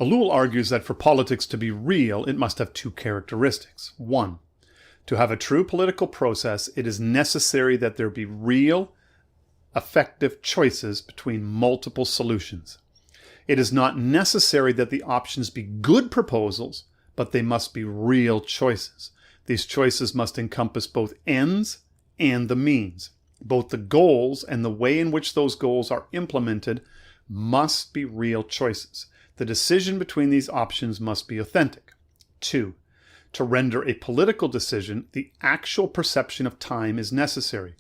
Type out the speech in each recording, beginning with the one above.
Ellul argues that for politics to be real, it must have two characteristics. One, to have a true political process, it is necessary that there be real, effective choices between multiple solutions. It is not necessary that the options be good proposals, but they must be real choices. These choices must encompass both ends and the means. Both the goals and the way in which those goals are implemented must be real choices. The decision between these options must be authentic. 2. To render a political decision, the actual perception of time is necessary.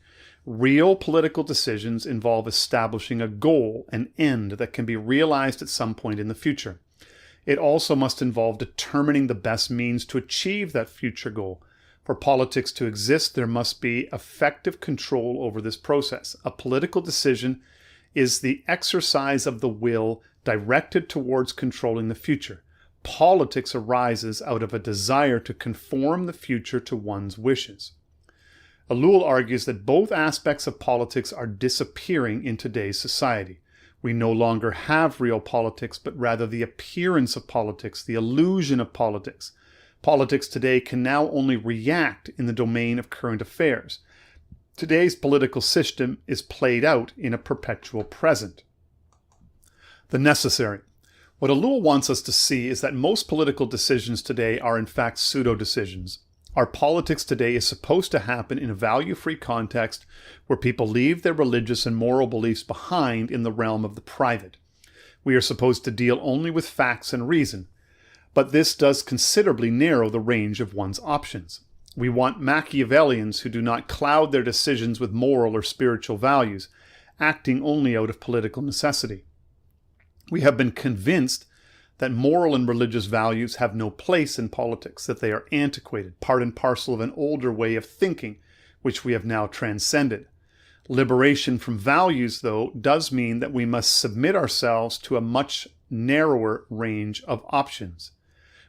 Real political decisions involve establishing a goal, an end that can be realized at some point in the future. It also must involve determining the best means to achieve that future goal. For politics to exist, there must be effective control over this process. A political decision is the exercise of the will directed towards controlling the future. Politics arises out of a desire to conform the future to one's wishes. Ellul argues that both aspects of politics are disappearing in today's society. We no longer have real politics, but rather the appearance of politics, the illusion of politics. Politics today can now only react in the domain of current affairs. Today's political system is played out in a perpetual present. The necessary. What Ellul wants us to see is that most political decisions today are in fact pseudo-decisions. Our politics today is supposed to happen in a value-free context where people leave their religious and moral beliefs behind in the realm of the private. We are supposed to deal only with facts and reason, but this does considerably narrow the range of one's options. We want Machiavellians who do not cloud their decisions with moral or spiritual values, acting only out of political necessity. We have been convinced that moral and religious values have no place in politics, that they are antiquated, part and parcel of an older way of thinking, which we have now transcended. Liberation from values, though, does mean that we must submit ourselves to a much narrower range of options.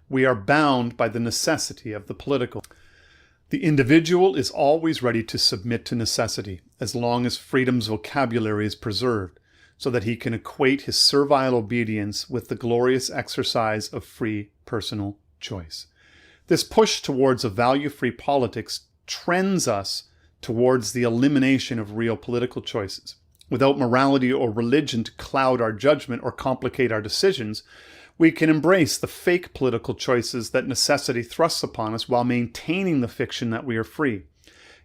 We are bound by the necessity of the political. The individual is always ready to submit to necessity, as long as freedom's vocabulary is preserved, so that he can equate his servile obedience with the glorious exercise of free personal choice. This push towards a value-free politics trends us towards the elimination of real political choices. Without morality or religion to cloud our judgment or complicate our decisions, we can embrace the fake political choices that necessity thrusts upon us while maintaining the fiction that we are free.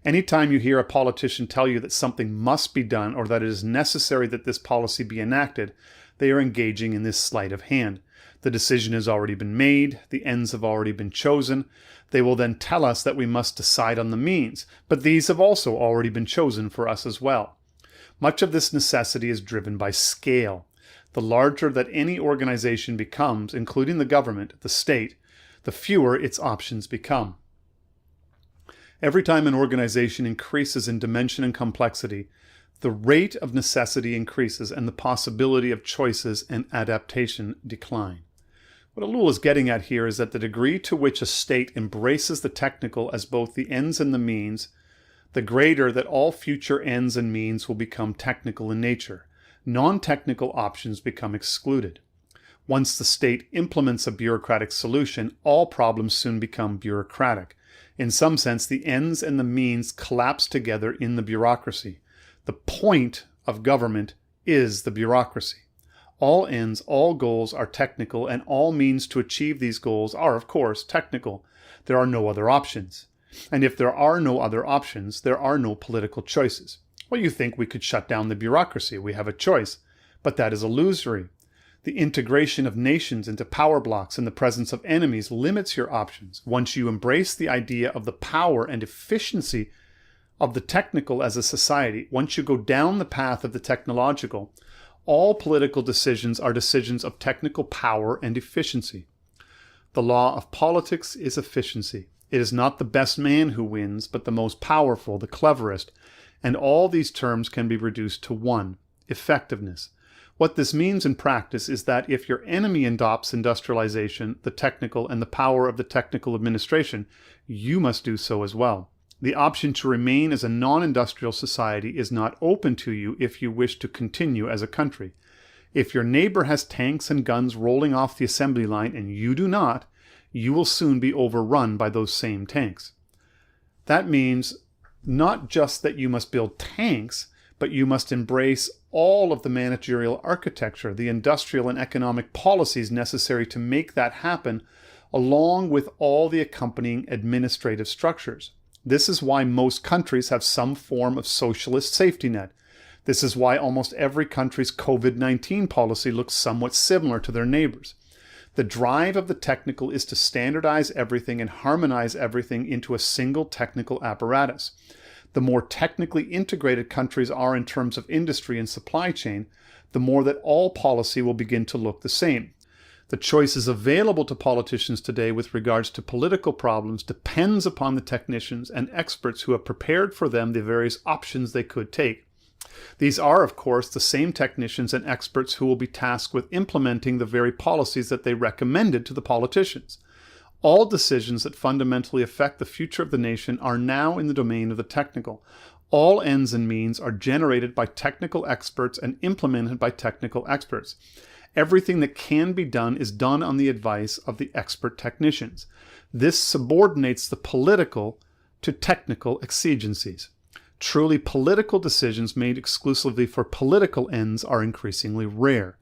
Anytime you hear a politician tell you that something must be done or that it is necessary that this policy be enacted, they are engaging in this sleight of hand. The decision has already been made, the ends have already been chosen. They will then tell us that we must decide on the means, but these have also already been chosen for us as well. Much of this necessity is driven by scale. The larger that any organization becomes, including the government, the state, the fewer its options become. Every time an organization increases in dimension and complexity, the rate of necessity increases and the possibility of choices and adaptation decline. What Ellul is getting at here is that the degree to which a state embraces the technical as both the ends and the means, the greater that all future ends and means will become technical in nature. Non-technical options become excluded. Once the state implements a bureaucratic solution, all problems soon become bureaucratic. In some sense, the ends and the means collapse together in the bureaucracy. The point of government is the bureaucracy. All ends, all goals are technical, and all means to achieve these goals are, of course, technical. There are no other options. And if there are no other options, there are no political choices. Well, you think we could shut down the bureaucracy. We have a choice. But that is illusory. The integration of nations into power blocks in the presence of enemies limits your options. Once you embrace the idea of the power and efficiency of the technical as a society, once you go down the path of the technological, all political decisions are decisions of technical power and efficiency. The law of politics is efficiency. It is not the best man who wins, but the most powerful, the cleverest. And all these terms can be reduced to one: effectiveness. What this means in practice is that if your enemy adopts industrialization, the technical, and the power of the technical administration, you must do so as well. The option to remain as a non-industrial society is not open to you if you wish to continue as a country. If your neighbor has tanks and guns rolling off the assembly line and you do not, you will soon be overrun by those same tanks. That means not just that you must build tanks, but you must embrace all of the managerial architecture, the industrial and economic policies necessary to make that happen, along with all the accompanying administrative structures. This is why most countries have some form of socialist safety net. This is why almost every country's COVID-19 policy looks somewhat similar to their neighbors. The drive of the technical is to standardize everything and harmonize everything into a single technical apparatus. The more technically integrated countries are in terms of industry and supply chain, the more that all policy will begin to look the same. The choices available to politicians today with regards to political problems depends upon the technicians and experts who have prepared for them the various options they could take. These are, of course, the same technicians and experts who will be tasked with implementing the very policies that they recommended to the politicians. All decisions that fundamentally affect the future of the nation are now in the domain of the technical. All ends and means are generated by technical experts and implemented by technical experts. Everything that can be done is done on the advice of the expert technicians. This subordinates the political to technical exigencies. Truly political decisions made exclusively for political ends are increasingly rare.